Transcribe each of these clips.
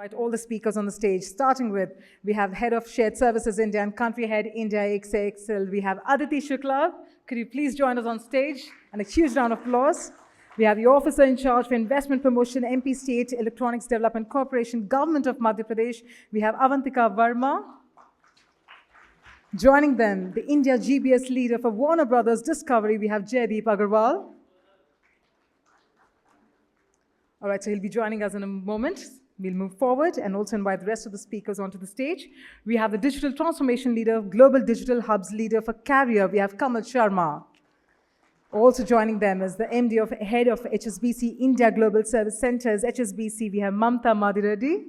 Invite all the speakers on the stage, starting with, we have Head of Shared Services India and Country Head India XXL. We have Aditi Shukla. Could you please join us on stage? And a huge round of applause. We have the Officer in Charge for Investment Promotion, MP State Electronics Development Corporation, Government of Madhya Pradesh. We have Avantika Verma. Joining them, the India GBS leader for Warner Brothers Discovery, we have Jaideep Agarwal. All right, so he'll be joining us in a moment. We'll move forward and also invite the rest of the speakers onto the stage. We have the Digital Transformation Leader, Global Digital Hubs Leader for Carrier. We have Kamal Sharma. Also joining them is the MD of Head of HSBC India Global Service Centers, HSBC. We have Mamatha Madireddy.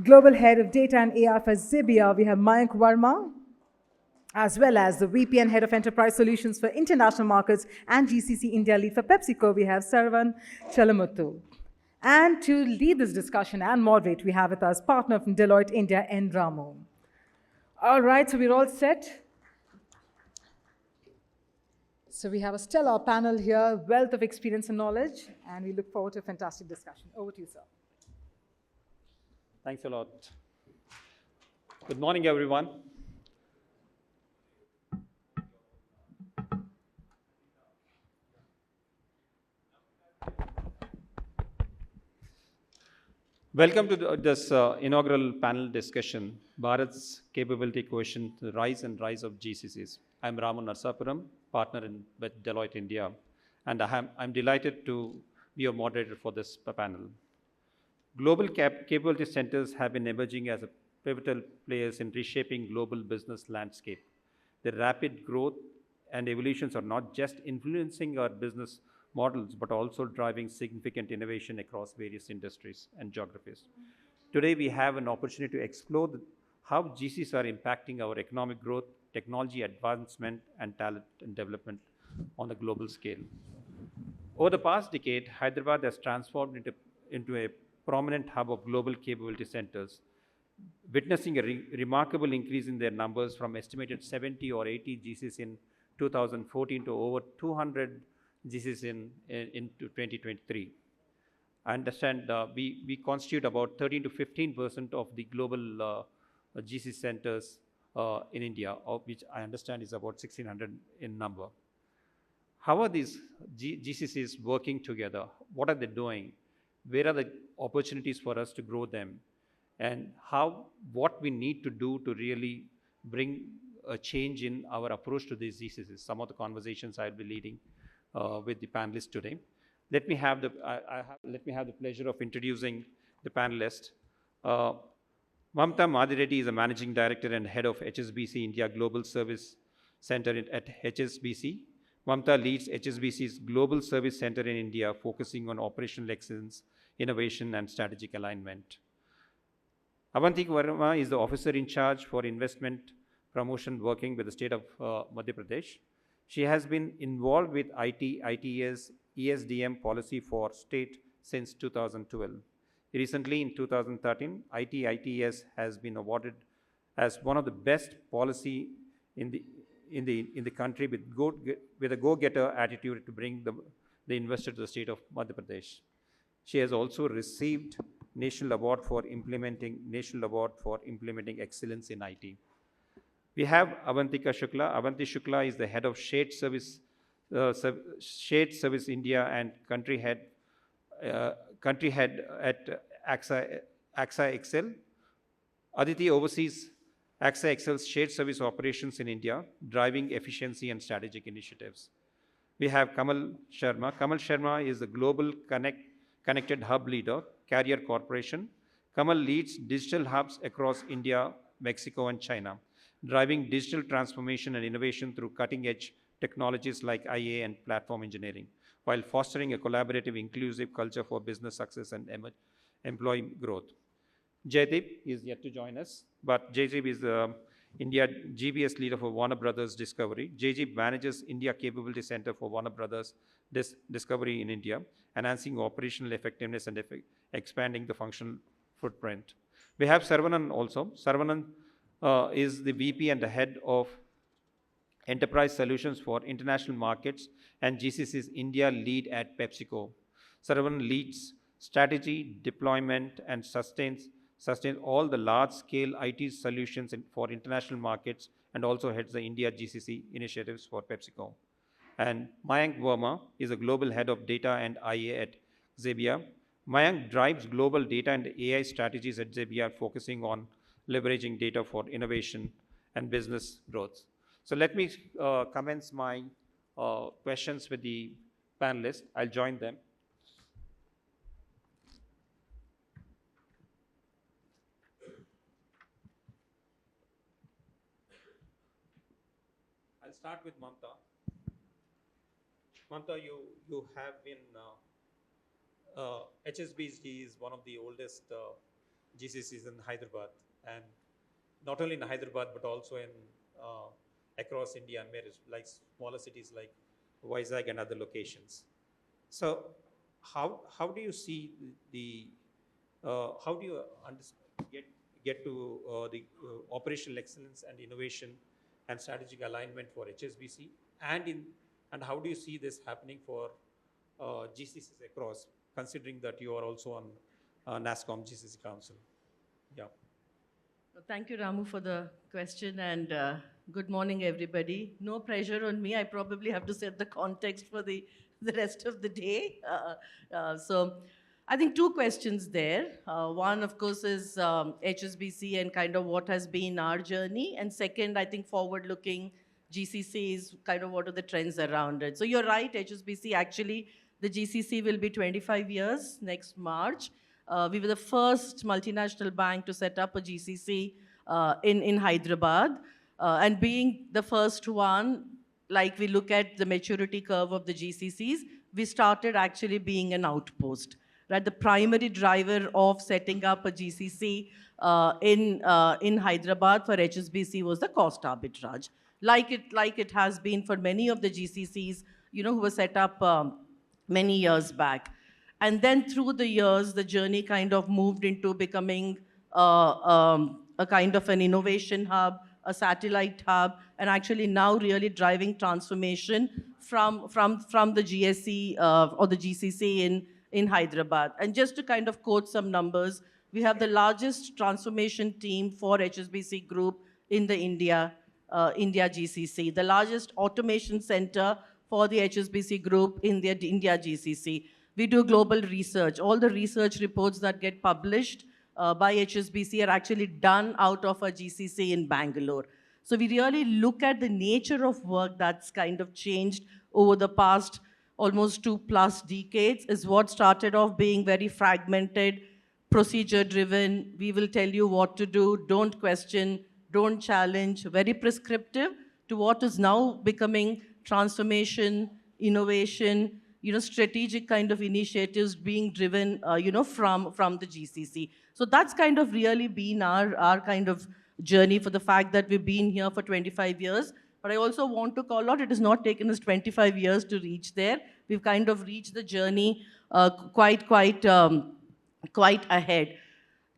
Global Head of Data and AI for Xebia. We have Mayank Verma, as well as the VP and Head of Enterprise Solutions for International Markets and GCC India Lead for PepsiCo. We have Saravan, Chellamuthu. And to lead this discussion and moderate, we have with us partner from Deloitte India and Ramu. All right, so we're all set. So we have a stellar panel here, wealth of experience and knowledge, and we look forward to a fantastic discussion. Over to you, sir. Thanks a lot. Good morning, everyone. Welcome to this inaugural panel discussion, Bharat's Capability Quotient, the Rise and Rise of GCCs. I'm Ramu Narsapuram, partner with Deloitte India, and I'm delighted to be your moderator for this panel. Global capability centers have been emerging as pivotal players in reshaping global business landscape. Their rapid growth and evolutions are not just influencing our business models, but also driving significant innovation across various industries and geographies. Today, we have an opportunity to explore how GCs are impacting our economic growth, technology advancement, and talent and development on a global scale. Over the past decade, Hyderabad has transformed into a prominent hub of global capability centers, witnessing a remarkable increase in their numbers from estimated 70 or 80 GCs in 2014 to over 200 GCs in 2023. I understand we constitute about 13 to 15% of the global GC centers in India, of which I understand is about 1,600 in number. How are these GCCs working together? What are they doing? Where are the opportunities for us to grow them? And what we need to do to really bring a change in our approach to these GCCs? Some of the conversations I'll be leading with the panelists today. Let me have the pleasure of introducing the panelists. Mamatha Madireddy is a Managing Director and Head of HSBC India Global Service Center at HSBC. Mamatha leads HSBC's Global Service Center in India, focusing on operational excellence, innovation, and strategic alignment. Avantika Verma is the Officer in Charge for Investment Promotion, working with the state of Madhya Pradesh. She has been involved with ITES ESDM policy for state since 2012. Recently, in 2013, ITES has been awarded as one of the best policy in the country with a go-getter attitude to bring the investor to the state of Madhya Pradesh. She has also received National Award for implementing excellence in IT. We have Avantika Shukla. Avanti Shukla is the Head of Shared Service India and Country Head at AXA XL. Aditi oversees AXA XL's shared service operations in India, driving efficiency and strategic initiatives. We have Kamal Sharma. Kamal Sharma is the Global Connected Hub Leader, Carrier Corporation. Kamal leads digital hubs across India, Mexico, and China, driving digital transformation and innovation through cutting-edge technologies like IA and platform engineering, while fostering a collaborative, inclusive culture for business success and employee growth. Jaideep is yet to join us, but Jaideep is the India GBS leader for Warner Brothers Discovery. Jaideep manages India Capability Center for Warner Brothers Discovery in India, enhancing operational effectiveness and expanding the functional footprint. We have Saravan also. Saravan is the VP and the Head of Enterprise Solutions for International Markets and GCC's India lead at PepsiCo. Saravan leads strategy, deployment, and sustains all the large-scale IT solutions for international markets, and also heads the India GCC initiatives for PepsiCo. And Mayank Verma is a global head of data and IA at Xebia. Mayank drives global data and AI strategies at Xebia, focusing on leveraging data for innovation and business growth. So let me commence my questions with the panelists. I'll join them. I'll start with Mamatha. Mamatha, you have been, HSBC is one of the oldest GCCs in Hyderabad, and not only in Hyderabad, but also in across India, like smaller cities like Vizag and other locations. So how do you see the, how do you get to the operational excellence and innovation and strategic alignment for HSBC, and how do you see this happening for GCCs across, considering that you are also on NASSCOM GCC Council? Yeah. Well, thank you, Ramu, for the question, and good morning, everybody. No pressure on me. I probably have to set the context for the rest of the day. So I think two questions there. One, of course, is HSBC and kind of what has been our journey. And second, I think forward-looking GCCs, kind of what are the trends around it. So you're right, HSBC, actually, the GCC will be 25 years next March. We were the first multinational bank to set up a GCC in Hyderabad. And being the first one, like we look at the maturity curve of the GCCs, we started actually being an outpost. Right? The primary driver of setting up a GCC in Hyderabad for HSBC was the cost arbitrage. Like it has been for many of the GCCs, who were set up many years back. And then through the years, the journey kind of moved into becoming a kind of an innovation hub, a satellite hub, and actually now really driving transformation from the GSC or the GCC in Hyderabad. And just to kind of quote some numbers, we have the largest transformation team for HSBC Group in the India GCC, the largest automation center for the HSBC Group in the India GCC. We do global research. All the research reports that get published by HSBC are actually done out of a GCC in Bangalore. So we really look at the nature of work that's kind of changed over the past almost 2+ decades, is what started off being very fragmented, procedure-driven. We will tell you what to do, don't question, don't challenge, very prescriptive, to what is now becoming transformation, innovation, strategic kind of initiatives being driven, from the GCC. So that's kind of really been our kind of journey, for the fact that we've been here for 25 years. But I also want to call out, it has not taken us 25 years to reach there. We've kind of reached the journey quite ahead.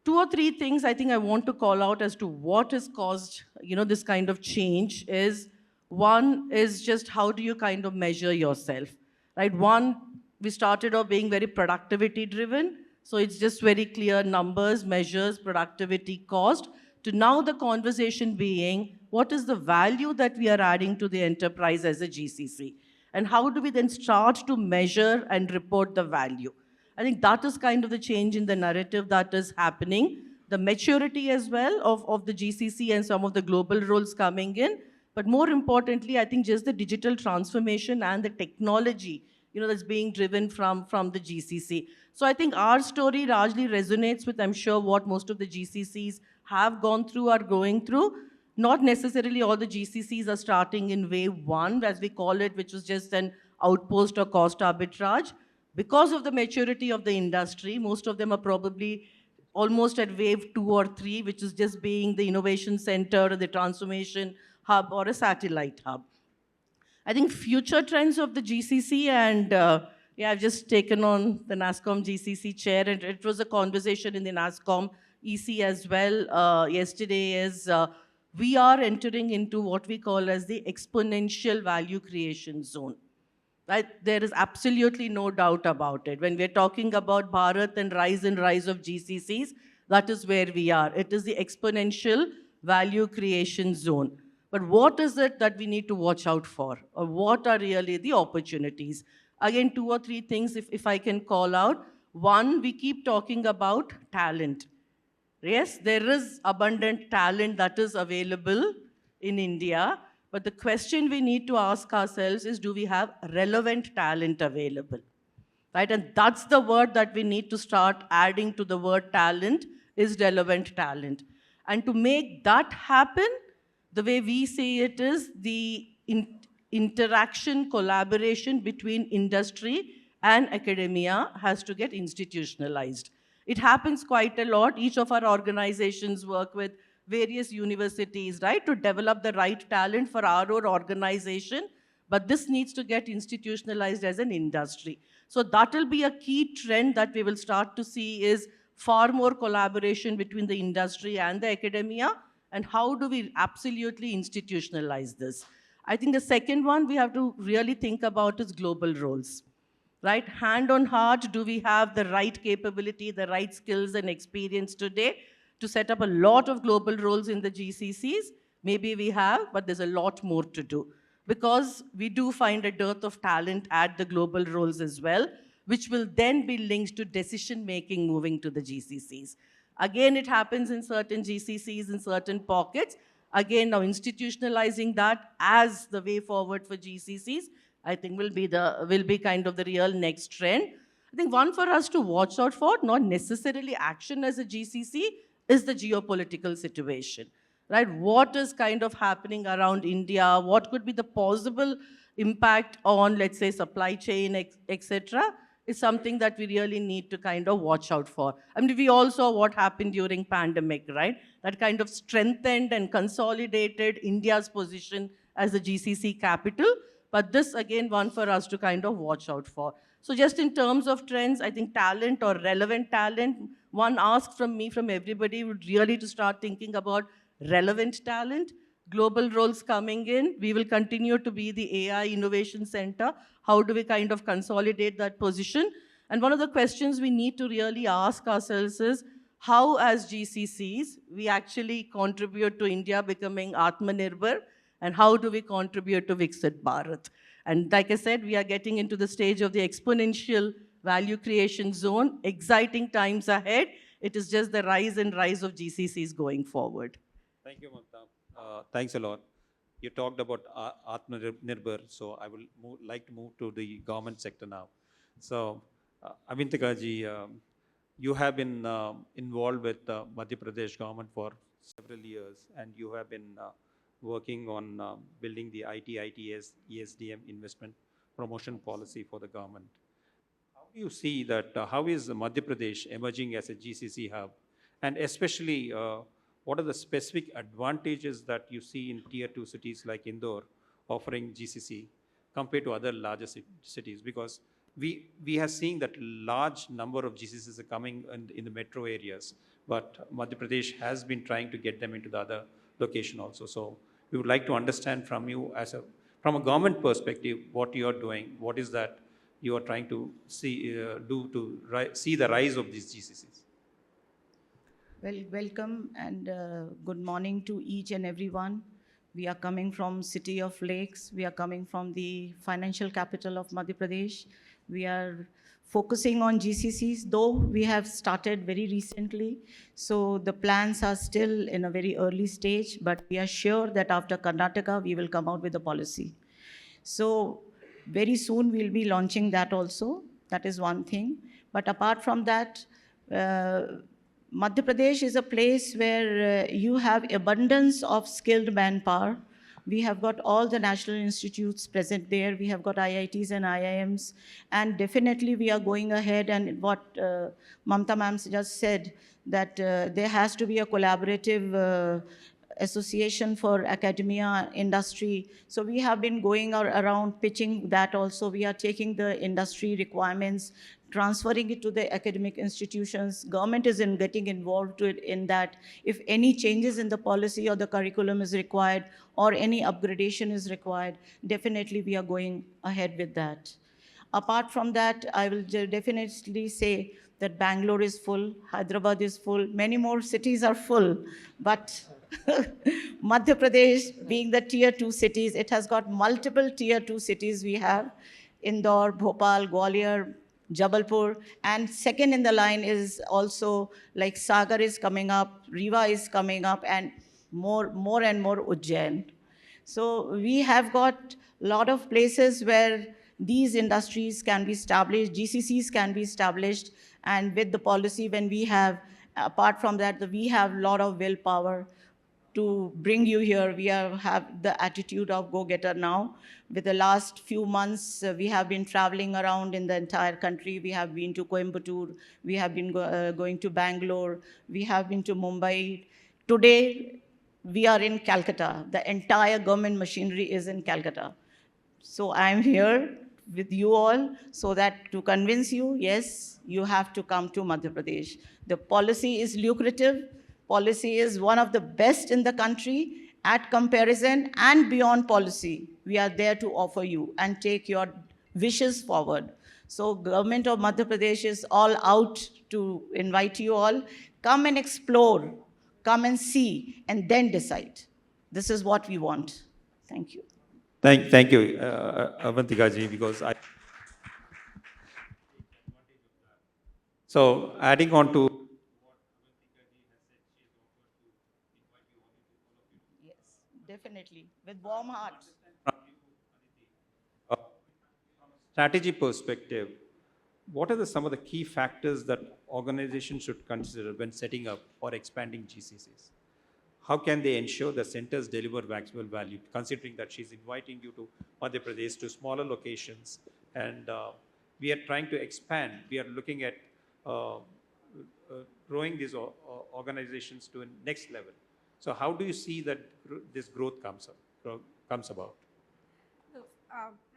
2 or 3 things I think I want to call out as to what has caused, this kind of change is, one is just how do you kind of measure yourself, right? One, we started off being very productivity driven. So it's just very clear numbers, measures, productivity, cost, to now the conversation being, what is the value that we are adding to the enterprise as a GCC? And how do we then start to measure and report the value? I think that is kind of the change in the narrative that is happening. The maturity as well of the GCC and some of the global roles coming in. But more importantly, I think just the digital transformation and the technology, that's being driven from the GCC. So I think our story largely resonates with, I'm sure, what most of the GCCs have gone through, are going through. Not necessarily all the GCCs are starting in wave 1, as we call it, which was just an outpost or cost arbitrage. Because of the maturity of the industry, most of them are probably almost at wave 2 or 3, which is just being the innovation center, the transformation hub, or a satellite hub. I think future trends of the GCC, and I've just taken on the NASSCOM GCC chair, and it was a conversation in the NASSCOM EC as well yesterday, is we are entering into what we call as the exponential value creation zone. Right? There is absolutely no doubt about it. When we're talking about Bharat and rise of GCCs, that is where we are. It is the exponential value creation zone. But what is it that we need to watch out for? Or what are really the opportunities? Again, two or three things if I can call out. One, we keep talking about talent. Yes, there is abundant talent that is available in India, but the question we need to ask ourselves is, do we have relevant talent available? Right? And that's the word that we need to start adding to the word talent, is relevant talent. And to make that happen, the way we see it is the interaction, collaboration between industry and academia has to get institutionalized. It happens quite a lot. Each of our organizations work with various universities, right, to develop the right talent for our own organization. But this needs to get institutionalized as an industry. So that will be a key trend that we will start to see, is far more collaboration between the industry and the academia. And how do we absolutely institutionalize this? I think the second one we have to really think about is global roles. Right? Hand on heart, do we have the right capability, the right skills and experience today to set up a lot of global roles in the GCCs? Maybe we have, but there's a lot more to do, because we do find a dearth of talent at the global roles as well, which will then be linked to decision-making moving to the GCCs. Again, it happens in certain GCCs, in certain pockets. Again, now institutionalizing that as the way forward for GCCs, I think will be kind of the real next trend. I think one for us to watch out for, not necessarily action as a GCC, is the geopolitical situation. Right? What is kind of happening around India? What could be the possible impact on, let's say, supply chain, etc., is something that we really need to kind of watch out for. I mean, we all saw what happened during pandemic, right? That kind of strengthened and consolidated India's position as a GCC capital. But this, again, one for us to kind of watch out for. So just in terms of trends, I think talent or relevant talent, one ask from me, from everybody, would really to start thinking about relevant talent, global roles coming in. We will continue to be the AI innovation center. How do we kind of consolidate that position? And one of the questions we need to really ask ourselves is, how as GCCs, we actually contribute to India becoming Atmanirbhar, and how do we contribute to Viksit Bharat? And like I said, we are getting into the stage of the exponential value creation zone. Exciting times ahead. It is just the rise of GCCs going forward. Thank you, Mamatha. Thanks a lot. You talked about Atmanirbhar, so I will like to move to the government sector now. So, Amintaka ji, you have been involved with the Madhya Pradesh government for several years, and you have been working on building the ITS ESDM investment promotion policy for the government. How do you see that, how is Madhya Pradesh emerging as a GCC hub? And especially, what are the specific advantages that you see in tier 2 cities like Indore offering GCC compared to other larger cities? Because we have seen that large number of GCCs are coming in the metro areas, but Madhya Pradesh has been trying to get them into the other location also. So we would like to understand from you, from a government perspective, what you are doing, what is that you are trying to see the rise of these GCCs. Well, welcome and good morning to each and everyone. We are coming from City of Lakes. We are coming from the financial capital of Madhya Pradesh. We are focusing on GCCs, though we have started very recently. So the plans are still in a very early stage, but we are sure that after Karnataka, we will come out with a policy. So very soon we'll be launching that also. That is one thing. But apart from that, Madhya Pradesh is a place where you have abundance of skilled manpower. We have got all the national institutes present there. We have got IITs and IIMs. And definitely we are going ahead, and what Mamatha ma'am just said, that there has to be a collaborative association for academia, industry. So we have been going around pitching that also. We are taking the industry requirements transferring it to the academic institutions. Government is getting involved in that. If any changes in the policy or the curriculum is required or any upgradation is required, definitely we are going ahead with that. Apart from that, I will definitely say that Bangalore is full, Hyderabad is full, many more cities are full, but Madhya Pradesh being the tier 2 cities, it has got multiple tier 2 cities we have, Indore, Bhopal, Gwalior, Jabalpur, and second in the line is also like Sagar is coming up, Riva is coming up, and more and more Ujjain. So we have got a lot of places where these industries can be established, GCCs can be established, and with the policy when we have, apart from that, we have a lot of willpower to bring you here. We have the attitude of go-getter now. With the last few months, we have been traveling around in the entire country. We have been to Coimbatore, we have been going to Bangalore, we have been to Mumbai. Today, we are in Calcutta. The entire government machinery is in Calcutta. So I'm here with you all so that to convince you, yes, you have to come to Madhya Pradesh. The policy is lucrative. Policy is one of the best in the country at comparison and beyond policy. We are there to offer you and take your wishes forward. So government of Madhya Pradesh is all out to invite you all. Come and explore, come and see, and then decide. This is what we want. Thank you. Thank you, Avantika ji, because so adding on to Yes, definitely, with warm heart. strategy perspective, what are some of the key factors that organizations should consider when setting up or expanding GCCs? How can they ensure the centers deliver maximum value, considering that she's inviting you to Madhya Pradesh to smaller locations, and we are trying to expand. We are looking at growing these organizations to a next level. So how do you see that this growth comes about?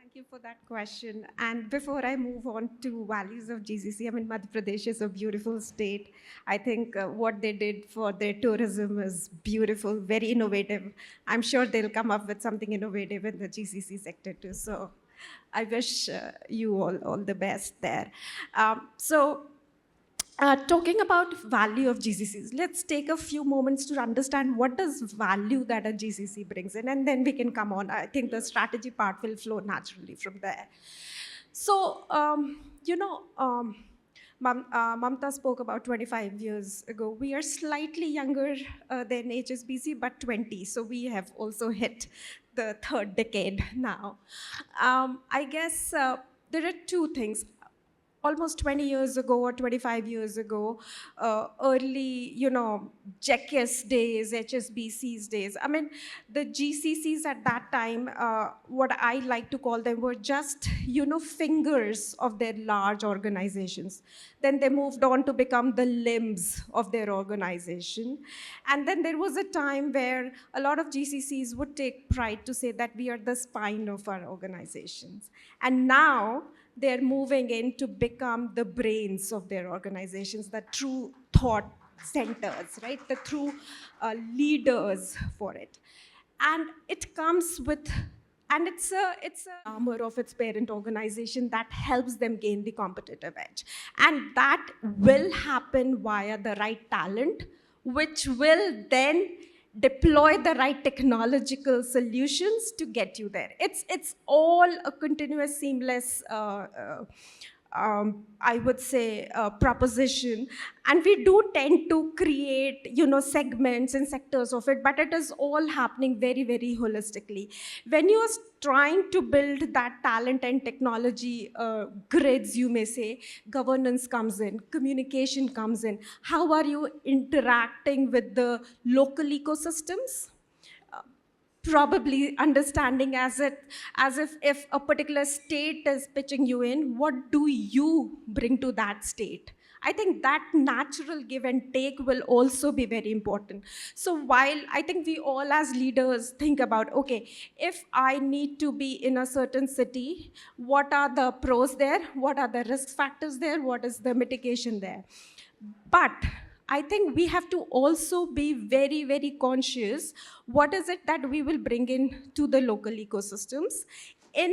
Thank you for that question. And before I move on to values of GCC, I mean, Madhya Pradesh is a beautiful state. I think what they did for their tourism is beautiful, very innovative. I'm sure they'll come up with something innovative in the GCC sector too. So I wish you all the best there. Talking about value of GCCs, let's take a few moments to understand what does value that a GCC brings in, and then we can come on. I think the strategy part will flow naturally from there. So, Mamatha spoke about 25 years ago. We are slightly younger than HSBC, but 20. So we have also hit the third decade now. I guess there are two things. Almost 20 years ago or 25 years ago, early, JECS days, HSBC's days. I mean, the GCCs at that time, what I like to call them were just, fingers of their large organizations. Then they moved on to become the limbs of their organization. And then there was a time where a lot of GCCs would take pride to say that we are the spine of our organizations. And now, they're moving in to become the brains of their organizations, the true thought centers, right? The true leaders for it. And it comes with, and it's a armor of its parent organization that helps them gain the competitive edge. And that will happen via the right talent, which will then deploy the right technological solutions to get you there. It's all a continuous, seamless, I would say, proposition. And we do tend to create, segments and sectors of it, but it is all happening very, very holistically. When you're trying to build that talent and technology grids, you may say, governance comes in, communication comes in. How are you interacting with the local ecosystems? Probably understanding as if a particular state is pitching you in, what do you bring to that state? I think that natural give and take will also be very important. So while I think we all as leaders think about, okay, if I need to be in a certain city, what are the pros there? What are the risk factors there? What is the mitigation there? But I think we have to also be very, very conscious. What is it that we will bring in to the local ecosystems in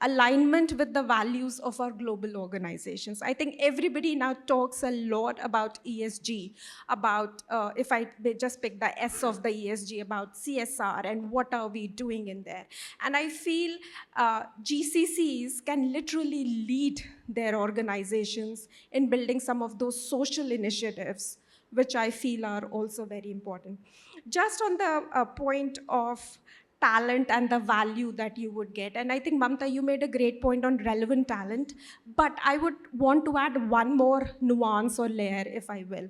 alignment with the values of our global organizations? I think everybody now talks a lot about ESG, about, if I may just pick the S of the ESG, about CSR and what are we doing in there. And I feel GCCs can literally lead their organizations in building some of those social initiatives, which I feel are also very important. Just on the point of talent and the value that you would get. And I think, Mamatha, you made a great point on relevant talent, but I would want to add one more nuance or layer, if I will.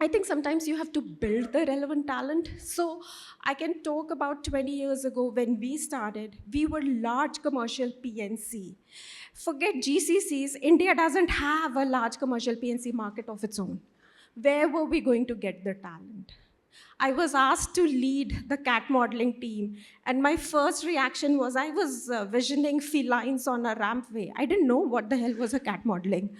I think sometimes you have to build the relevant talent. So I can talk about 20 years ago when we started, we were large commercial PNC. Forget GCCs, India doesn't have a large commercial PNC market of its own. Where were we going to get the talent? I was asked to lead the cat modeling team, and my first reaction was I was visioning felines on a rampway. I didn't know what the hell was a cat modeling.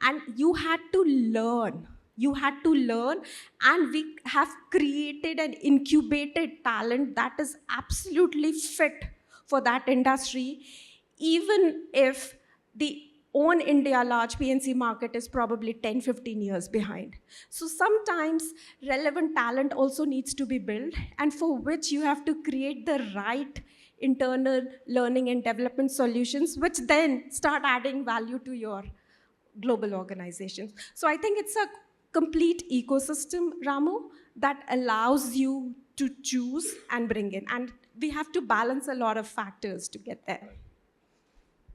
And you had to learn. You had to learn, and we have created and incubated talent that is absolutely fit for that industry, even if the own India large PNC market is probably 10, 15 years behind. So sometimes relevant talent also needs to be built, and for which you have to create the right internal learning and development solutions, which then start adding value to your global organizations. So I think it's a complete ecosystem, Ramu, that allows you to choose and bring in. And we have to balance a lot of factors to get there.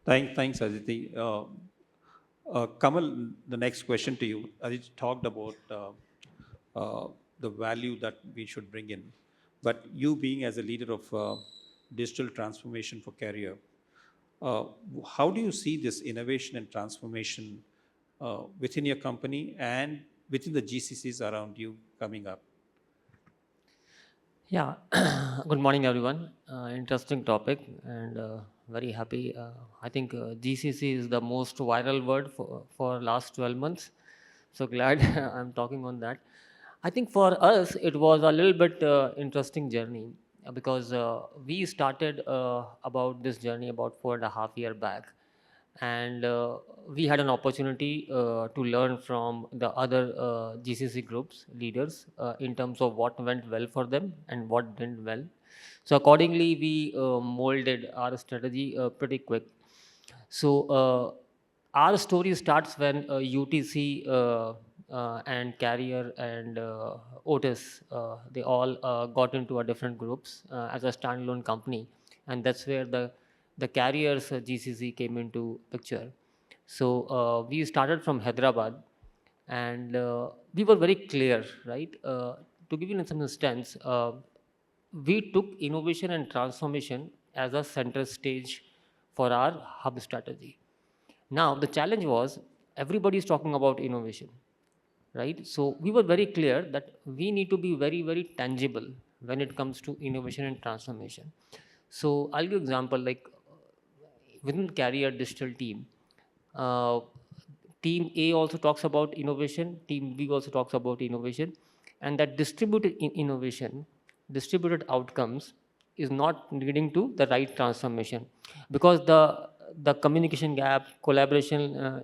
Thanks, Aditi. Kamal, the next question to you. Aditi talked about the value that we should bring in, but you being as a leader of digital transformation for career, how do you see this innovation and transformation within your company and within the GCCs around you coming up? Yeah, good morning, everyone. Interesting topic and very happy. I think GCC is the most viral word for last 12 months. So glad I'm talking on that. I think for us, it was a little bit interesting journey because we started about this journey about 4.5 years back. And we had an opportunity to learn from the other GCC groups, leaders, in terms of what went well for them and what didn't well. So accordingly, we molded our strategy pretty quick. So our story starts when UTC and Carrier and Otis, they all got into a different groups as a standalone company. And that's where the Carriers GCC came into picture. So we started from Hyderabad, and we were very clear, right? To give you in some instance, we took innovation and transformation as a center stage for our hub strategy. Now, the challenge was everybody is talking about innovation, right? So we were very clear that we need to be very, very tangible when it comes to innovation and transformation. So I'll give example like within Carrier digital team, team A also talks about innovation, team B also talks about innovation, and that distributed innovation, distributed outcomes is not leading to the right transformation because the communication gap, collaboration,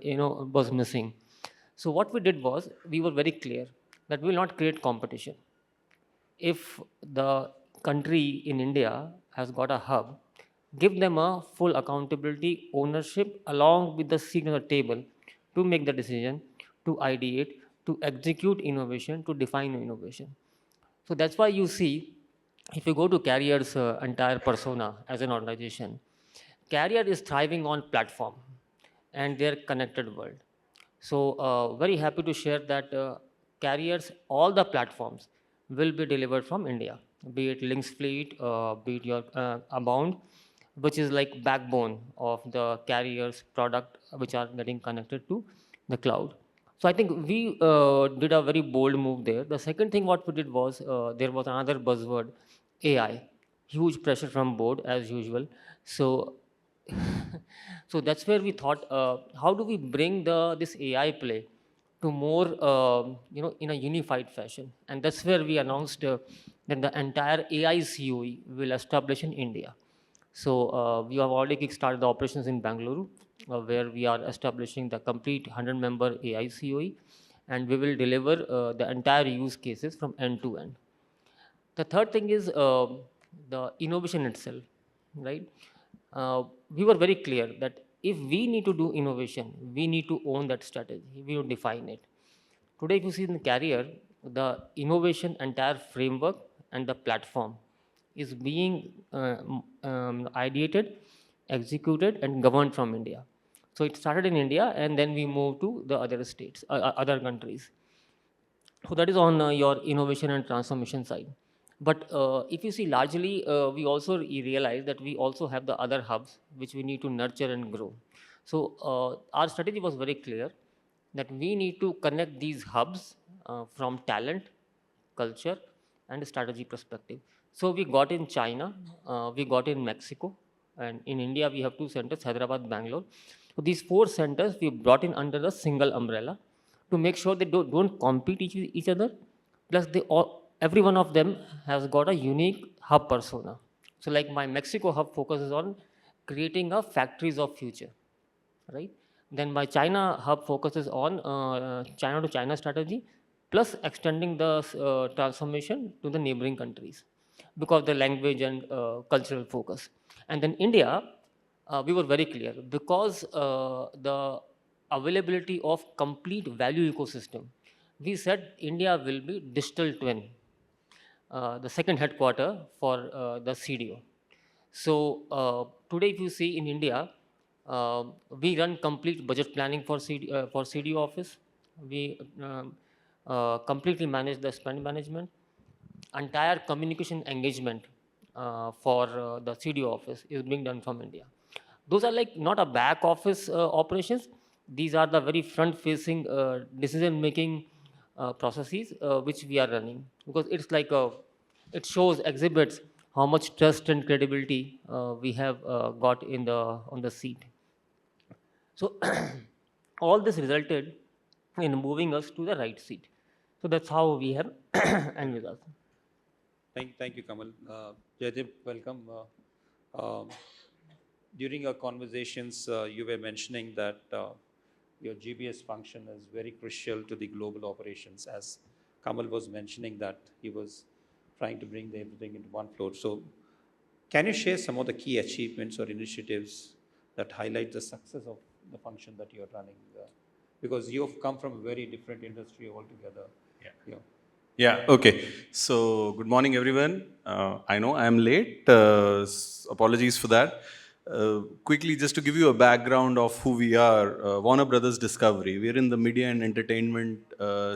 was missing. So what we did was we were very clear that we will not create competition. If the country in India has got a hub, give them a full accountability, ownership, along with the seat on the table to make the decision, to ideate, to execute innovation, to define innovation. So that's why you see, if you go to Carrier's entire persona as an organization, Carrier is thriving on platform and their connected world. So very happy to share that Carriers, all the platforms will be delivered from India, be it Links Fleet, be it your Abound, which is like backbone of the Carrier's product, which are getting connected to the cloud. So I think we did a very bold move there. The second thing what we did was there was another buzzword, AI. Huge pressure from board as usual. So so that's where we thought, how do we bring this AI play to more in a unified fashion, and that's where we announced that the entire AI COE will establish in India. So we have already kickstarted the operations in Bangalore, where we are establishing the complete 100-member AI COE, and we will deliver the entire use cases from end to end. The third thing is the innovation itself, right? We were very clear that if we need to do innovation, we need to own that strategy. We will define it. Today, if you see in the carrier, the innovation entire framework and the platform is being ideated, executed, and governed from India. So it started in India, and then we moved to the other states, other countries. So that is on your innovation and transformation side. But if you see largely, we also realize that we also have the other hubs which we need to nurture and grow. So our strategy was very clear that we need to connect these hubs from talent, culture, and strategy perspective. So we got in China, we got in Mexico, and in India we have two centers, Hyderabad, Bangalore. So these four centers we brought in under a single umbrella to make sure they don't compete each other. Plus, every one of them has got a unique hub persona. So, like my Mexico hub focuses on creating a factories of future, right? Then my China hub focuses on China to China strategy, plus extending the transformation to the neighboring countries because the language and cultural focus. And then India, we were very clear because the availability of complete value ecosystem. We said India will be digital twin, the second headquarter for the CDO. So today, if you see in India, we run complete budget planning for CDO office. We completely manage the spend management. Entire communication engagement for the CDO office is being done from India. Those are like not a back office operations. These are the very front facing decision making processes which we are running, because it's like it shows, exhibits how much trust and credibility we have got in the on the seat. So all this resulted in moving us to the right seat. So that's how we have ended us. Thank you, Kamal. Jaideep, welcome. Um, During our conversations, you were mentioning that your GBS function is very crucial to the global operations, as Kamal was mentioning that he was trying to bring everything into one floor. So can you share some of the key achievements or initiatives that highlight the success of the function that you're running? Because you've come from a very different industry altogether. Yeah. Yeah, okay. So, good morning, everyone. I know I'm late. Apologies for that. Quickly, just to give you a background of who we are, Warner Brothers Discovery. We're in the media and entertainment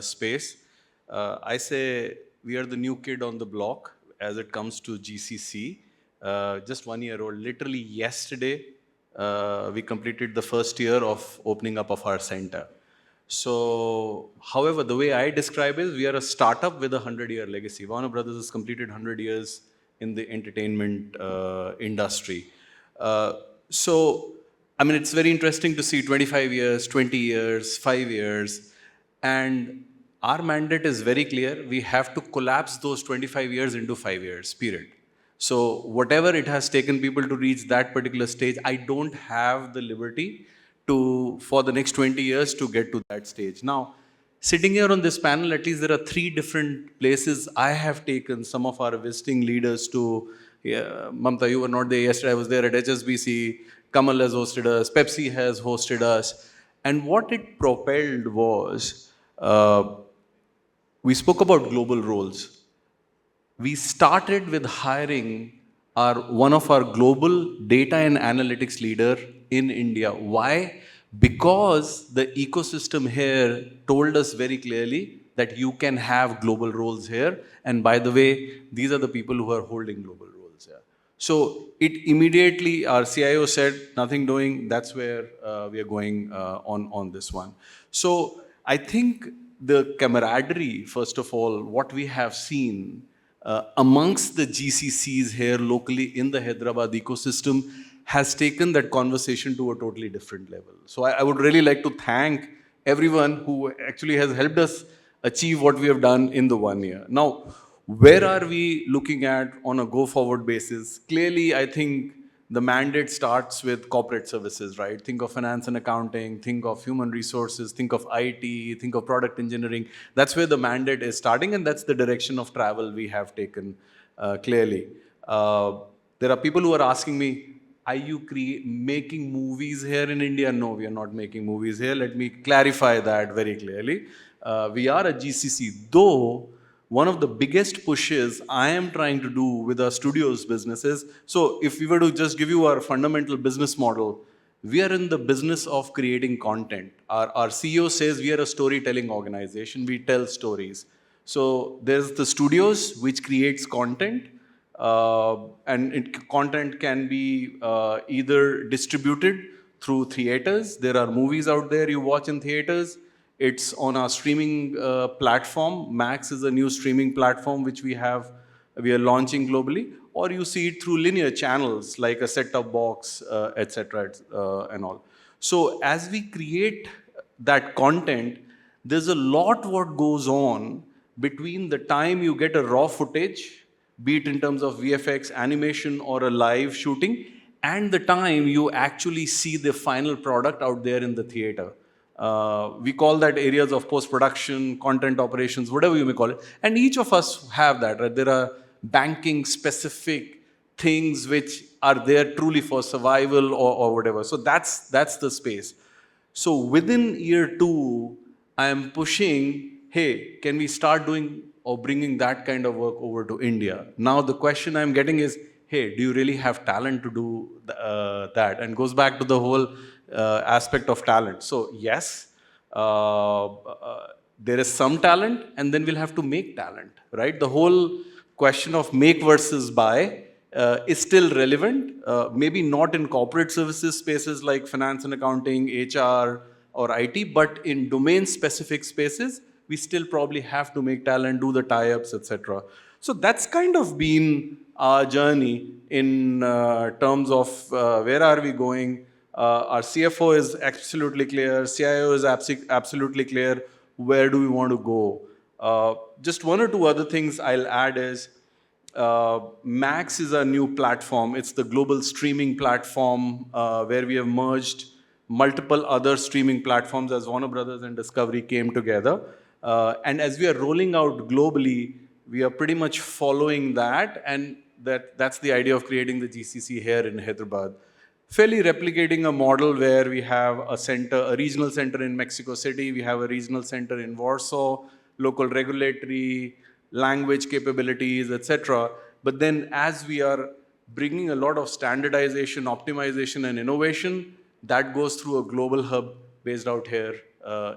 space. I say we are the new kid on the block as it comes to GCC. Just 1 year old. Literally yesterday, we completed the first year of opening up of our center. So, however, the way I describe it is we are a startup with a 100-year legacy. Warner Brothers has completed 100 years in the entertainment industry. So, I mean, it's very interesting to see 25 years, 20 years, 5 years. And our mandate is very clear. We have to collapse those 25 years into 5 years, period. So, whatever it has taken people to reach that particular stage, I don't have the liberty for the next 20 years to get to that stage. Now, sitting here on this panel, at least there are 3 different places I have taken some of our visiting leaders to. Mamatha, you were not there yesterday. I was there at HSBC. Kamal has hosted us. Pepsi has hosted us. And what it propelled was, we spoke about global roles. We started with hiring one of our global data and analytics leader in India. Why? Because the ecosystem here told us very clearly that you can have global roles here. And by the way, these are the people who are holding global roles here. So it immediately, our CIO said, nothing doing, that's where we are going on this one. So I think the camaraderie, first of all, what we have seen amongst the GCCs here locally in the Hyderabad ecosystem has taken that conversation to a totally different level. So I would really like to thank everyone who actually has helped us achieve what we have done in the 1 year. Now, where are we looking at on a go-forward basis? Clearly, I think the mandate starts with corporate services, right? Think of finance and accounting, think of human resources, think of IT, think of product engineering. That's where the mandate is starting, and that's the direction of travel we have taken clearly. There are people who are asking me, are you making movies here in India? No, we are not making movies here. Let me clarify that very clearly. We are a GCC, though one of the biggest pushes I am trying to do with our studios businesses. So if we were to just give you our fundamental business model, we are in the business of creating content. Our CEO says we are a storytelling organization. We tell stories. So there's the studios, which creates content. Content can be either distributed through theaters. There are movies out there you watch in theaters. It's on our streaming platform. Max is a new streaming platform which we are launching globally. Or you see it through linear channels like a set-top box, etc. And all. So as we create that content, there's a lot what goes on between the time you get a raw footage, be it in terms of VFX, animation, or a live shooting, and the time you actually see the final product out there in the theater. We call that areas of post-production, content operations, whatever you may call it. And each of us have that, right? There are banking-specific things which are there truly for survival or whatever. So that's the space. So within year 2, I am pushing, hey, can we start doing or bringing that kind of work over to India? Now the question I'm getting is, hey, do you really have talent to do that? And goes back to the whole aspect of talent. So yes, there is some talent, and then we'll have to make talent, right? The whole question of make versus buy is still relevant. Maybe not in corporate services spaces like finance and accounting, HR, or IT, but in domain-specific spaces, we still probably have to make talent, do the tie-ups, etc. So that's kind of been our journey in terms of where are we going. Our CFO is absolutely clear, CIO is absolutely clear, where do we want to go. Just one or two other things I'll add is, Max is a new platform. It's the global streaming platform where we have merged multiple other streaming platforms as Warner Brothers and Discovery came together. And as we are rolling out globally, we are pretty much following that, and that's the idea of creating the GCC here in Hyderabad. Fairly replicating a model where we have a regional center in Mexico City, we have a regional center in Warsaw, local regulatory, language capabilities, etc. But then as we are bringing a lot of standardization, optimization, and innovation, that goes through a global hub based out here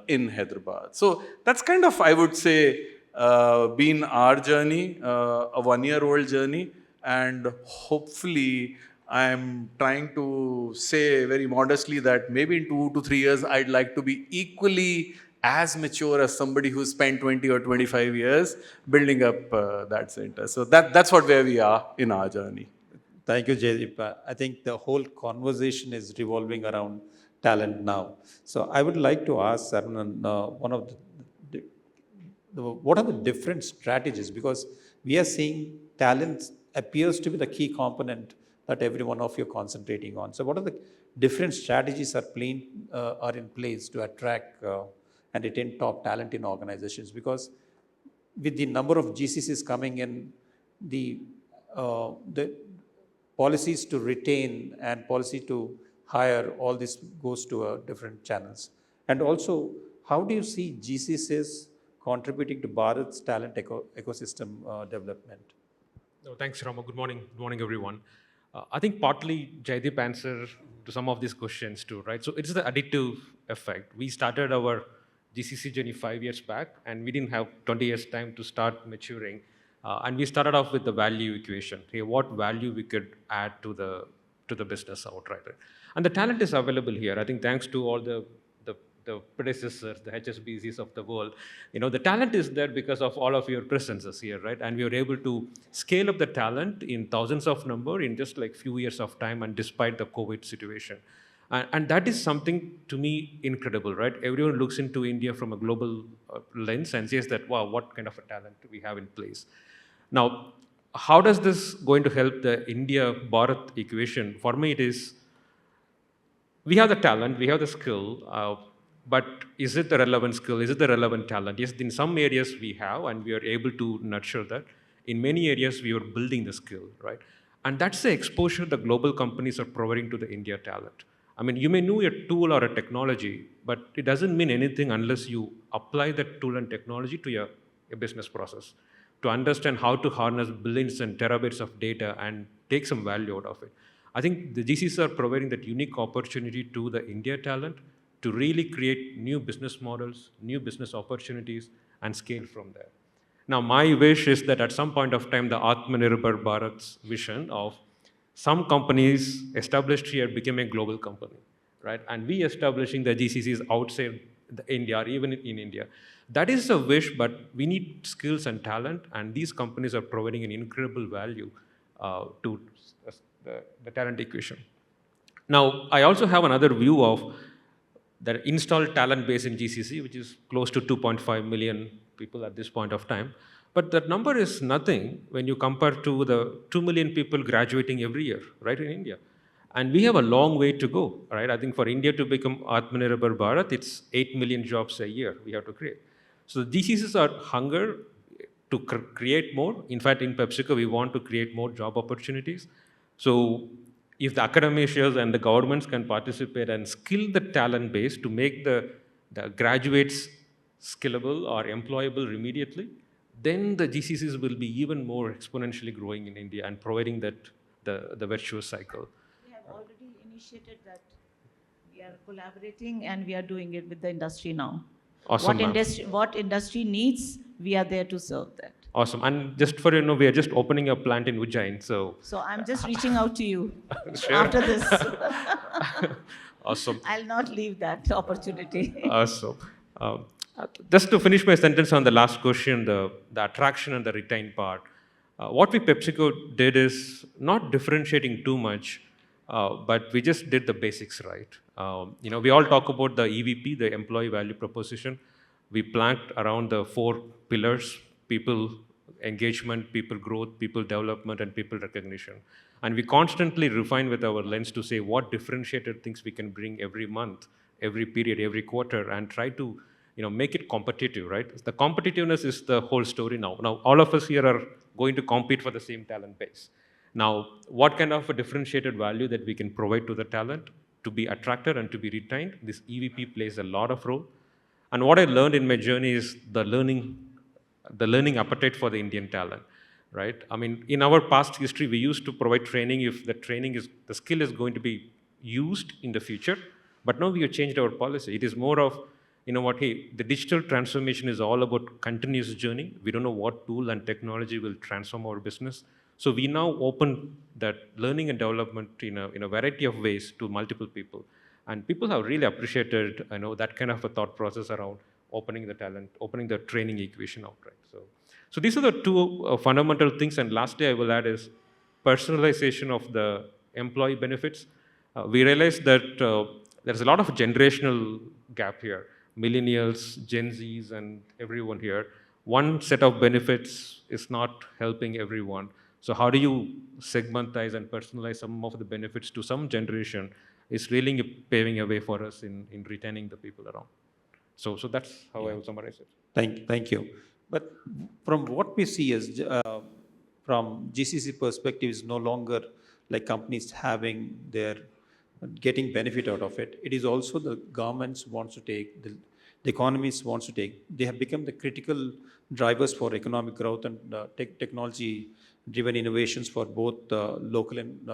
in Hyderabad. So that's kind of, I would say, been our journey, a 1-year-old journey, and hopefully I'm trying to say very modestly that maybe in 2 to 3 years, I'd like to be equally as mature as somebody who spent 20 or 25 years building up that center. So that's where we are in our journey. Thank you, Jaideep. I think the whole conversation is revolving around talent now. So I would like to ask Saravan, what are the different strategies? Because we are seeing talent appears to be the key component that every one of you are concentrating on. So what are the different strategies are in place to attract and retain top talent in organizations? Because with the number of GCCs coming in, the policies to retain and policy to hire, all this goes to different channels. And also, how do you see GCCs contributing to Bharat's talent ecosystem development? No, thanks, Ramu. Good morning. Good morning, everyone. I think partly Jaideep answered to some of these questions too, right? So it's the additive effect. We started our GCC journey 5 years back, and we didn't have 20 years time to start maturing. And we started off with the value equation. Okay, what value we could add to the business outright. And the talent is available here. I think thanks to all the the predecessors, the HSBCs of the world. The talent is there because of all of your presences here, right? And we were able to scale up the talent in thousands of number in just like few years of time, and despite the COVID situation. And that is something, to me, incredible, right? Everyone looks into India from a global lens and says that, wow, what kind of a talent we have in place. Now, how does this going to help the India-Bharat equation? For me, it is, we have the talent, we have the skill, but is it the relevant skill? Is it the relevant talent? Yes, in some areas we have, and we are able to nurture that. In many areas, we are building the skill, right? And that's the exposure the global companies are providing to the India talent. I mean, you may know a tool or a technology, but it doesn't mean anything unless you apply that tool and technology to your business process, to understand how to harness billions and terabytes of data and take some value out of it. I think the GCs are providing that unique opportunity to the India talent to really create new business models, new business opportunities, and scale from there. Now, my wish is that at some point of time, the Atmanirbhar Bharat's vision of some companies established here became a global company, right? And we establishing the GCCs outside India, or even in India. That is a wish, but we need skills and talent, and these companies are providing an incredible value to the talent equation. Now, I also have another view of the installed talent base in GCC, which is close to 2.5 million people at this point of time. But that number is nothing when you compare to the 2 million people graduating every year, right, in India. And we have a long way to go, right? I think for India to become Atmanirbhar Bharat, it's 8 million jobs a year we have to create. So the GCCs are hunger to create more. In fact, in PepsiCo, we want to create more job opportunities. So if the academicians and the governments can participate and skill the talent base to make the graduates skillable or employable immediately, then the GCCs will be even more exponentially growing in India and providing that the virtuous cycle. We have already initiated that. We are collaborating and we are doing it with the industry now. Awesome, What industry needs, we are there to serve that. Awesome. And just for we are just opening a plant in Ujjain. So I'm just reaching out to you sure. after this. Awesome. I'll not leave that opportunity. Awesome. Just to finish my sentence on the last question, the attraction and the retain part. What we PepsiCo did is not differentiating too much, but we just did the basics right. We all talk about the EVP, the employee value proposition. We planked around the 4 pillars: people engagement, people growth, people development, and people recognition. And we constantly refine with our lens to say what differentiated things we can bring every month, every period, every quarter, and try to make it competitive, right? The competitiveness is the whole story now. Now, all of us here are going to compete for the same talent base. Now, what kind of a differentiated value that we can provide to the talent to be attracted and to be retained, this EVP plays a lot of role. And what I learned in my journey is the learning appetite for the Indian talent, right? I mean, in our past history, we used to provide training if the skill is going to be used in the future. But now we have changed our policy. It is more of, hey, the digital transformation is all about continuous journey. We don't know what tool and technology will transform our business. So we now open that learning and development in a variety of ways to multiple people. And people have really appreciated, that kind of a thought process around opening the talent, opening the training equation outright. So these are the 2 fundamental things. And lastly, I will add is personalization of the employee benefits. We realized that there's a lot of generational gap here. Millennials, Gen Zs, and everyone here. One set of benefits is not helping everyone. So how do you segmentize and personalize some of the benefits to some generation is really paving a way for us in retaining the people around. So that's how I will summarize it. Thank you. But from what we see is, from GCC perspective, is no longer like companies getting benefit out of it. It is also the governments wants to take, the economies wants to take. They have become the critical drivers for economic growth and technology-driven innovations for both local and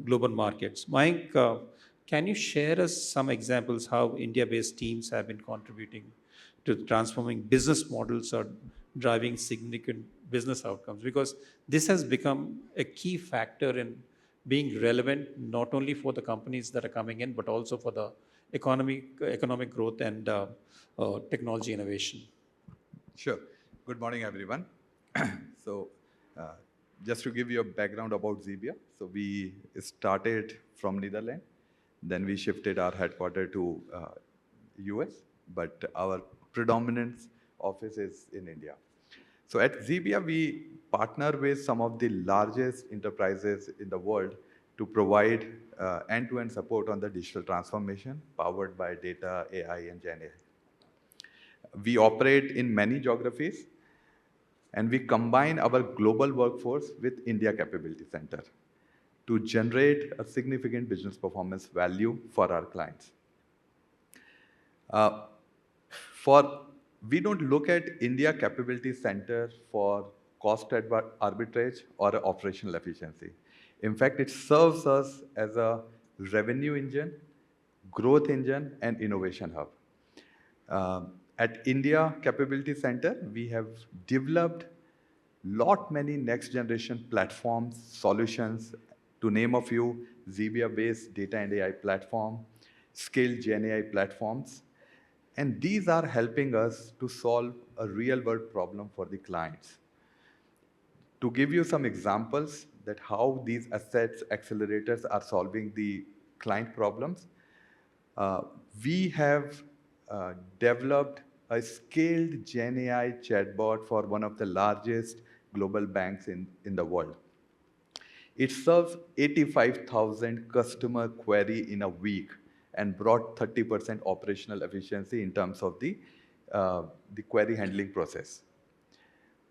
global markets. Mayank, can you share us some examples how India-based teams have been contributing to transforming business models or driving significant business outcomes? Because this has become a key factor in being relevant not only for the companies that are coming in, but also for the economic growth and technology innovation. Sure. Good morning, everyone. So, just to give you a background about Xebia, so we started from Netherlands, then we shifted our headquarters to US, but our predominant office is in India. So at Xebia, we partner with some of the largest enterprises in the world to provide end-to-end support on the digital transformation powered by data, AI, and Gen AI. We operate in many geographies, and we combine our global workforce with India Capability Center to generate a significant business performance value for our clients. We don't look at India Capability Center for cost arbitrage or operational efficiency. In fact, it serves us as a revenue engine, growth engine, and innovation hub. At India Capability Center, we have developed many next generation platforms, solutions, to name a few: Xebia-based data and AI platform, scaled Gen AI platforms. And these are helping us to solve a real world problem for the clients. To give you some examples that how these assets accelerators are solving the client problems, we have developed a scaled Gen AI chatbot for one of the largest global banks in the world. It serves 85,000 customer query in a week and brought 30% operational efficiency in terms of the query handling process.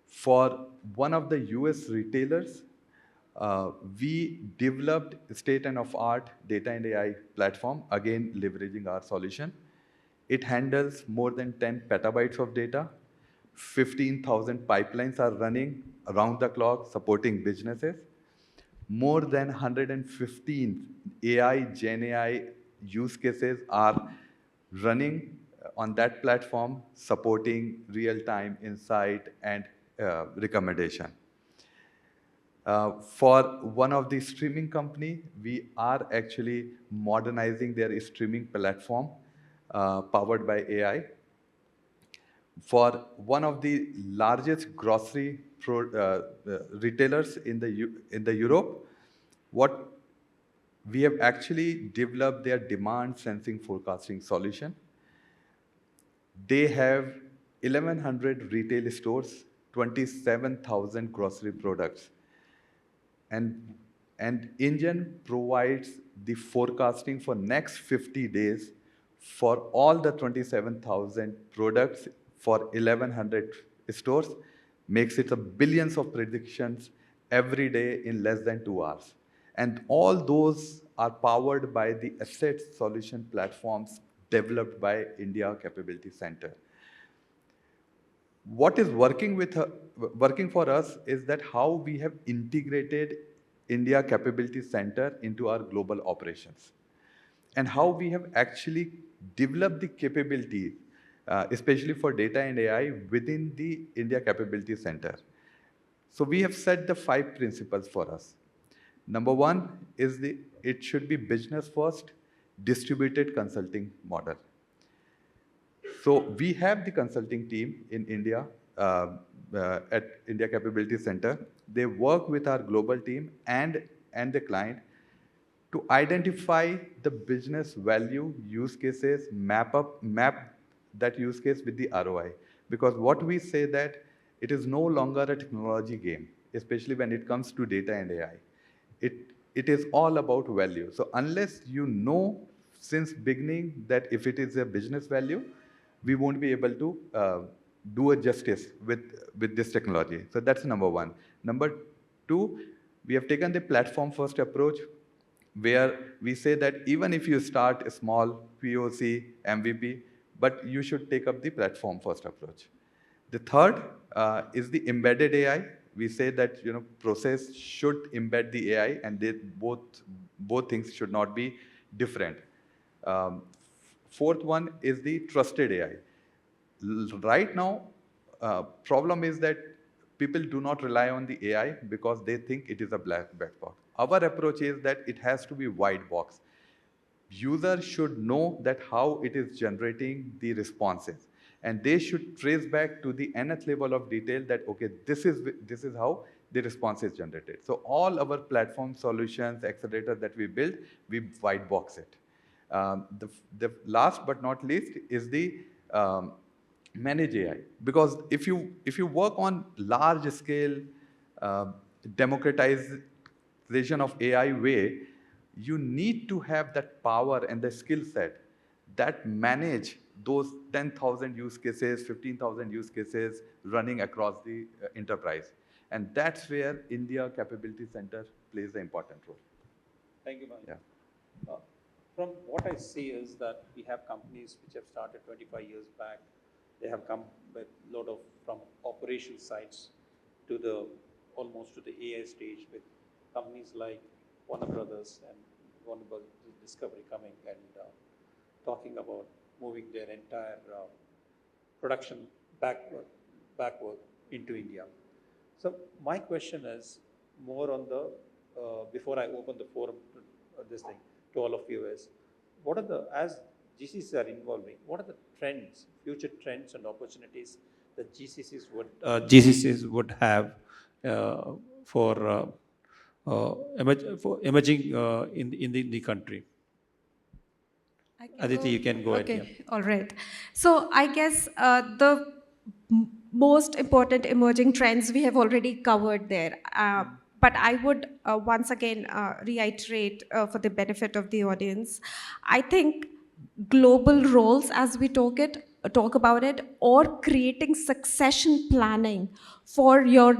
For one of the US retailers, we developed state-of-the-art data and AI platform, again leveraging our solution. It handles more than 10 petabytes of data. 15,000 pipelines are running around the clock supporting businesses. More than 115 AI, Gen AI use cases are running on that platform, supporting real-time insight and recommendation. For one of the streaming company, we are actually modernizing their streaming platform powered by AI. For one of the largest grocery retailers in the Europe, what we have actually developed their demand sensing forecasting solution. They have 1,100 retail stores, 27,000 grocery products. And Engine provides the forecasting for next 50 days for all the 27,000 products for 1,100 stores, makes it a billions of predictions every day in less than 2 hours. And all those are powered by the asset solution platforms developed by India Capability Center. What is working for us is that how we have integrated India Capability Center into our global operations, and how we have actually developed the capability, especially for data and AI, within the India Capability Center. So we have set the 5 principles for us. Number 1 is it should be business first, distributed consulting model. So we have the consulting team in India at India Capability Center. They work with our global team and the client to identify the business value use cases, map that use case with the ROI. Because what we say that it is no longer a technology game, especially when it comes to data and AI. It is all about value. So unless you know since beginning that if it is a business value, we won't be able to do a justice with this technology. So that's number 1. Number 2, we have taken the platform first approach, where we say that even if you start a small POC, MVP, but you should take up the platform first approach. The third is the embedded AI. We say that process should embed the AI, and both things should not be different. Fourth one is the trusted AI. Right now, problem is that people do not rely on the AI because they think it is a black box. Our approach is that it has to be white box. user should know that how it is generating the responses. And they should trace back to the nth level of detail that, okay, this is how the response is generated. So all our platform solutions, accelerator that we build, we white box it. The last but not least is the manage AI. Because if you work on large scale democratization of AI way, you need to have that power and the skill set that manage those 10,000 use cases, 15,000 use cases running across the enterprise. And that's where India Capability Center plays an important role. Thank you, Mayank. Yeah. From what I see is that we have companies which have started 25 years back. They have come with a lot of, from operation sites to the, almost to the AI stage, with companies like Warner Brothers and Warner Brothers Discovery coming and talking about moving their entire production backward into India. So my question is more on the, before I open the forum to this thing, to all of you is, what are the, as GCCs are evolving, what are the trends, future trends and opportunities that GCCs would have for emerging in the country? Aditi, you can go ahead. Okay, all right. So I guess the most important emerging trends we have already covered there. But I would once again reiterate for the benefit of the audience, I think global roles as we talk about it, or creating succession planning for your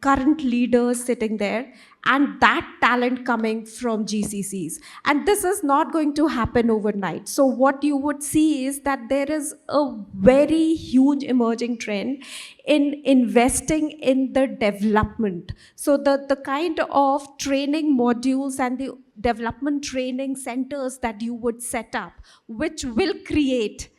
current leaders sitting there, and that talent coming from GCCs. And this is not going to happen overnight. So what you would see is that there is a very huge emerging trend in investing in the development. So the kind of training modules and the development training centers that you would set up, which will create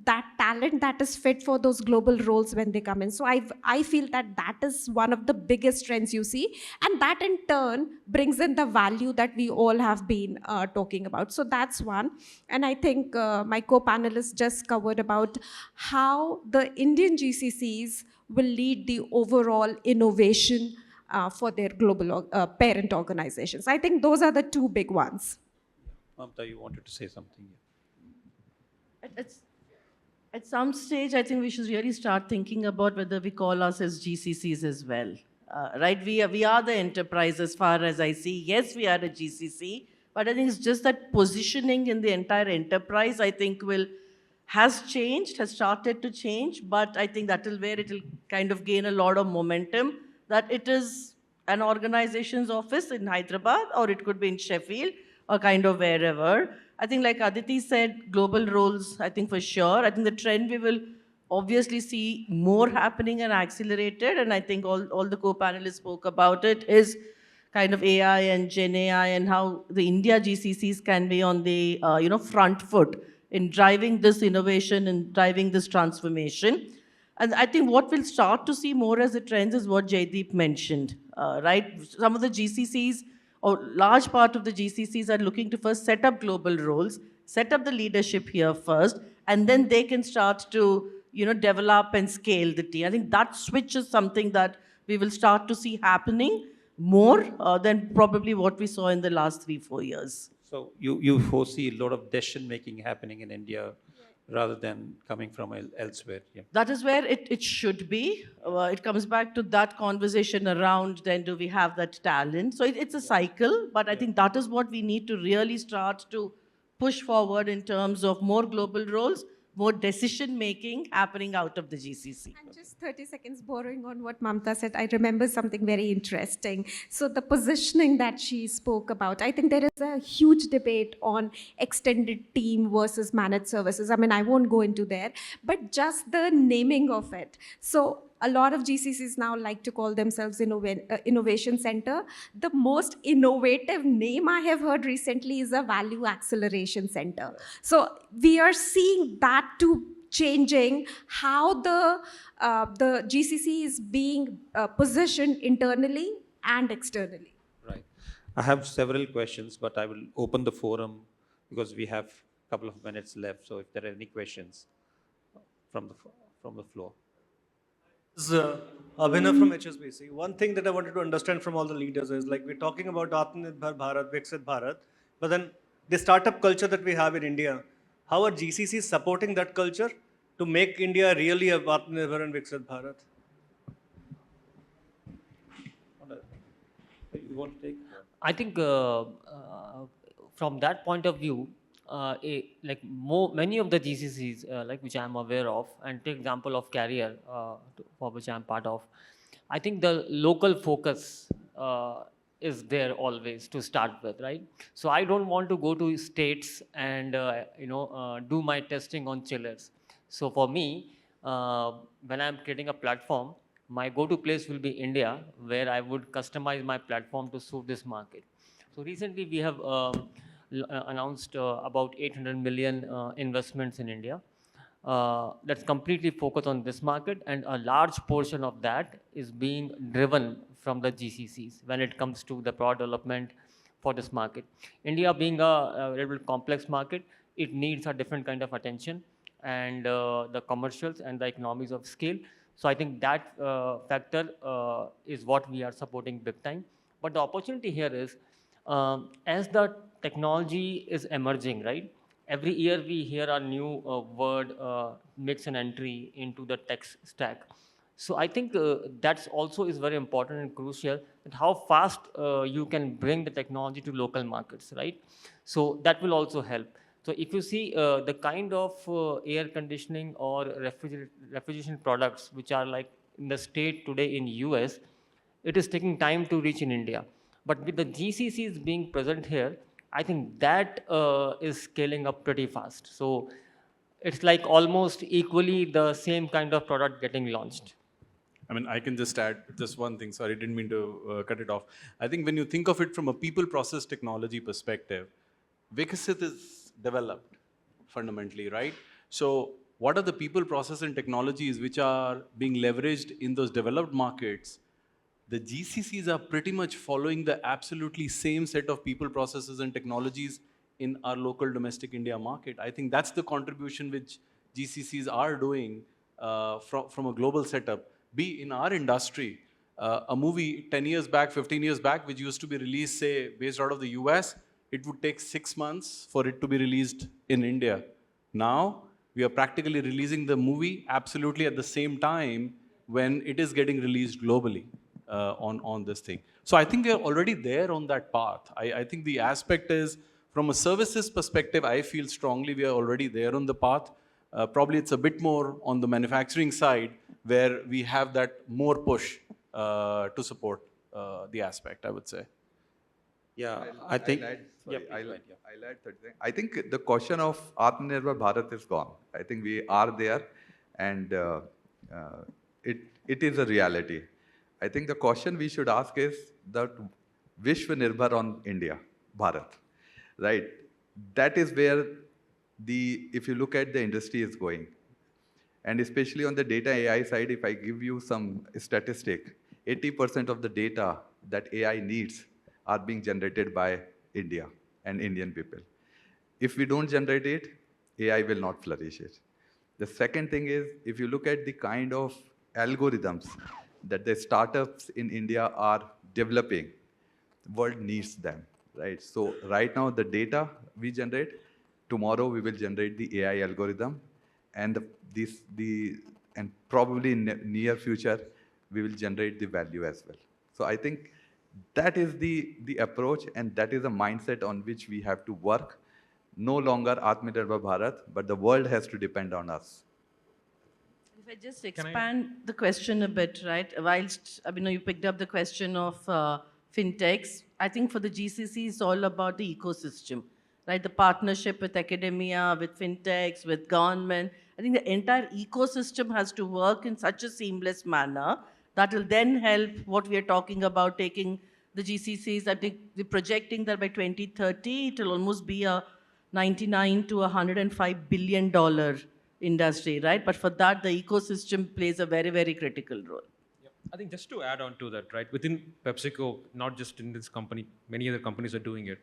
that talent that is fit for those global roles when they come in. So I feel that that is one of the biggest trends you see, and that in turn brings in the value that we all have been talking about. So that's one. And I think my co-panelists just covered about how the Indian GCCs will lead the overall innovation for their global parent organizations. I think those are the two big ones. Mamatha, you wanted to say something? At some stage, I think we should really start thinking about whether we call us as GCCs as well. Right? We are the enterprise as far as I see. Yes, we are a GCC, but I think it's just that positioning in the entire enterprise, I think has changed, has started to change, but I think that is where it will kind of gain a lot of momentum, that it is an organization's office in Hyderabad, or it could be in Sheffield, or kind of wherever. I think like Aditi said, global roles, I think for sure. I think the trend we will obviously see more happening and accelerated, and I think all the co-panelists spoke about it, is kind of AI and Gen AI, and how the India GCCs can be on the front foot in driving this innovation and driving this transformation. And I think what we'll start to see more as a trend is what Jaideep mentioned, right? Some of the GCCs, or large part of the GCCs, are looking to first set up global roles, set up the leadership here first, and then they can start to develop and scale the team. I think that switch is something that we will start to see happening more than probably what we saw in the last 3-4 years. So you foresee a lot of decision making happening in India rather than coming from elsewhere. Yeah. That is where it should be. It comes back to that conversation around, then do we have that talent? So it's a cycle, but I think that is what we need to really start to push forward in terms of more global roles, more decision making happening out of the GCC. And just 30 seconds borrowing on what Mamatha said, I remember something very interesting. So the positioning that she spoke about, I think there is a huge debate on extended team versus managed services. I mean, I won't go into there, but just the naming of it. So a lot of GCCs now like to call themselves Innovation Center. The most innovative name I have heard recently is a Value Acceleration Center. So we are seeing that too changing, how the GCC is being positioned internally and externally. Right. I have several questions, but I will open the forum because we have a couple of minutes left. So if there are any questions from the floor. This is Abhinav from HSBC. One thing that I wanted to understand from all the leaders is like we're talking about Atmanirbhar Bharat, Viksit Bharat, but then the startup culture that we have in India, how are GCCs supporting that culture to make India really a Atmanirbhar and Viksit Bharat? You want to take? I think from that point of view, many of the GCCs, like which I am aware of, and take example of Carrier, for which I am part of, I think the local focus is there always to start with, right? So I don't want to go to states and do my testing on chillers. So for me, when I'm creating a platform, my go-to place will be India, where I would customize my platform to suit this market. So recently we have announced about 800 million investments in India. That's completely focused on this market, and a large portion of that is being driven from the GCCs when it comes to the product development for this market. India being a little bit complex market, it needs a different kind of attention and the commercials and the economies of scale. So I think that factor is what we are supporting big time. But the opportunity here is, as the technology is emerging, right? Every year we hear a new word makes an entry into the tech stack. So I think that's also is very important and crucial, that how fast you can bring the technology to local markets, right? So that will also help. So if you see the kind of air conditioning or refrigeration products which are like in the state today in US, it is taking time to reach in India. But with the GCCs being present here, I think that is scaling up pretty fast. So it's like almost equally the same kind of product getting launched. I mean, I can just add just one thing. Sorry, didn't mean to cut it off. I think when you think of it from a people process technology perspective, Viksit is developed fundamentally, right? So what are the people process and technologies which are being leveraged in those developed markets? The GCCs are pretty much following the absolutely same set of people processes and technologies in our local domestic India market. I think that's the contribution which GCCs are doing from a global setup. Be in our industry, a movie 10 years back, 15 years back, which used to be released, say, based out of the US, it would take 6 months for it to be released in India. Now, we are practically releasing the movie absolutely at the same time when it is getting released globally on this thing. So I think we are already there on that path. I think the aspect is, from a services perspective, I feel strongly we are already there on the path. Probably it's a bit more on the manufacturing side where we have that more push to support the aspect, I would say. Yeah, I think. I'll add third thing. I think the question of Atmanirbhar Bharat is gone. I think we are there, and it is a reality. I think the question we should ask is that Vishwa Nirbhar on India, Bharat, right? That is where if you look at the industry is going. And especially on the data AI side, if I give you some statistic, 80% of the data that AI needs are being generated by India and Indian people. If we don't generate it, AI will not flourish it. The second thing is, if you look at the kind of algorithms that the startups in India are developing, the world needs them, right? So right now, the data we generate, tomorrow we will generate the AI algorithm, and and probably in near future, we will generate the value as well. So I think that is the approach, and that is a mindset on which we have to work. No longer Atmanirbhar Bharat, but the world has to depend on us. If I just expand the question a bit, right? Whilst you picked up the question of fintechs, I think for the GCC, it's all about the ecosystem, right? The partnership with academia, with fintechs, with government. I think the entire ecosystem has to work in such a seamless manner that will then help what we are talking about, taking the GCCs. I think we're projecting that by 2030, it will almost be a $99 to $105 billion industry, right? But for that, the ecosystem plays a very, very critical role. Yeah. I think just to add on to that, right? Within PepsiCo, not just in this company, many other companies are doing it.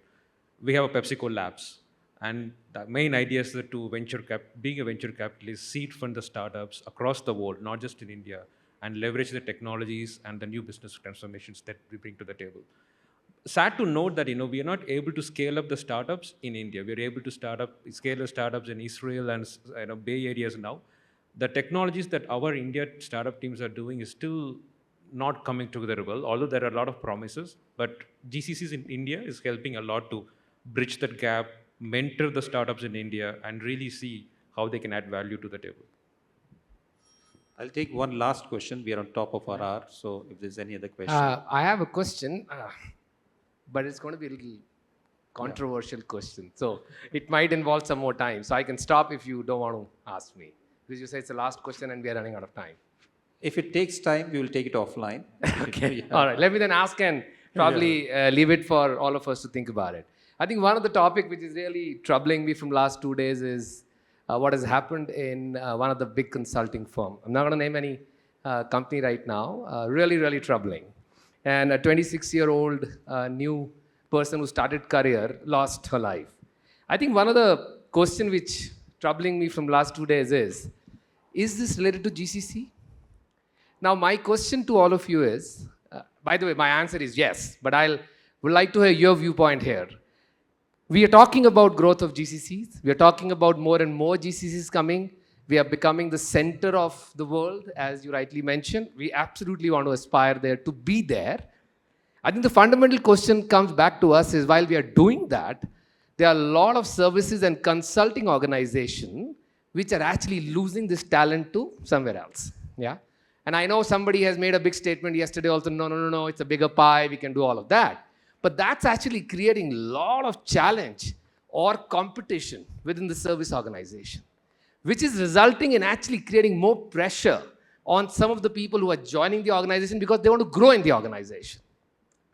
We have a PepsiCo Labs, And the main idea is that being a venture capitalist, seed fund the startups across the world, not just in India, and leverage the technologies and the new business transformations that we bring to the table. Sad to note that we are not able to scale up the startups in India. We are able to scale the startups in Israel and Bay areas now. The technologies that our India startup teams are doing is still not coming together well, although there are a lot of promises. But GCCs in India is helping a lot to bridge that gap, mentor the startups in India, and really see how they can add value to the table. I'll take one last question. We are on top of our hour, so if there's any other question. I have a question, but it's going to be a little controversial question. So it might involve some more time. So I can stop if you don't want to ask me. Because you say it's the last question and we are running out of time. If it takes time, we will take it offline. Okay. Yeah. All right. Let me then ask and probably leave it for all of us to think about it. I think one of the topic which is really troubling me from last 2 days is what has happened in one of the big consulting firm. I'm not going to name any company right now. Really, really troubling. And a 26-year-old new person who started career lost her life. I think one of the question which troubling me from last 2 days is this related to GCC? Now, my question to all of you is, by the way, my answer is yes, but would like to hear your viewpoint here. We are talking about growth of GCCs. We are talking about more and more GCCs coming. We are becoming the center of the world, as you rightly mentioned. We absolutely want to aspire there to be there. I think the fundamental question comes back to us is while we are doing that, there are a lot of services and consulting organizations which are actually losing this talent to somewhere else. Yeah. And I know somebody has made a big statement yesterday also, no, it's a bigger pie, we can do all of that. But that's actually creating a lot of challenge or competition within the service organization, which is resulting in actually creating more pressure on some of the people who are joining the organization because they want to grow in the organization.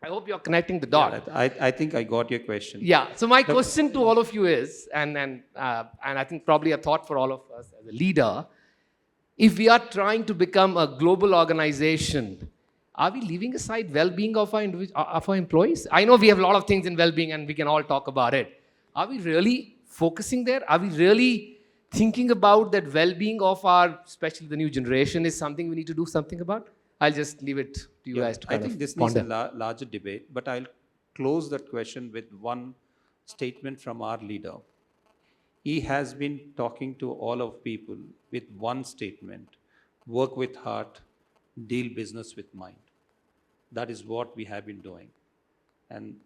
I hope you're connecting the dot. Yeah, I think I got your question. Yeah, so my question to all of you is, and I think probably a thought for all of us as a leader, if we are trying to become a global organization, are we leaving aside well-being of our employees? I know we have a lot of things in well-being and we can all talk about it. Are we really focusing there? Are we really thinking about that well-being of especially the new generation is something we need to do something about? I'll just leave it to you guys to kind of I think this ponder. needs a larger debate, but I'll close that question with one statement from our leader. He has been talking to all of people with one statement: work with heart, deal business with mind. That is what we have been doing. And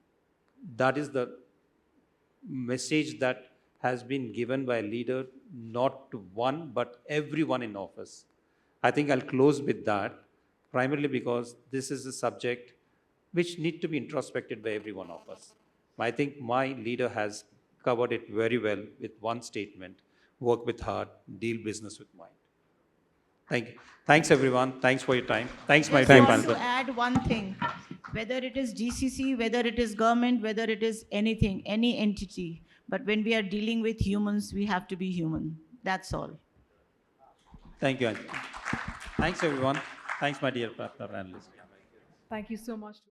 that is the message that has been given by a leader, not to one, but everyone in office. I think I'll close with that, primarily because this is a subject which needs to be introspected by every one of us. I think my leader has covered it very well with one statement: work with heart, deal business with mind. Thank you. Thanks, everyone. Thanks for your time. Thanks, my I dear want to panel. add one thing. Whether it is GCC, whether it is government, whether it is anything, any entity, but when we are dealing with humans, we have to be human. That's all. Thank you, Aditi. Thanks, everyone. Thanks, my dear panelists. Thank you so much.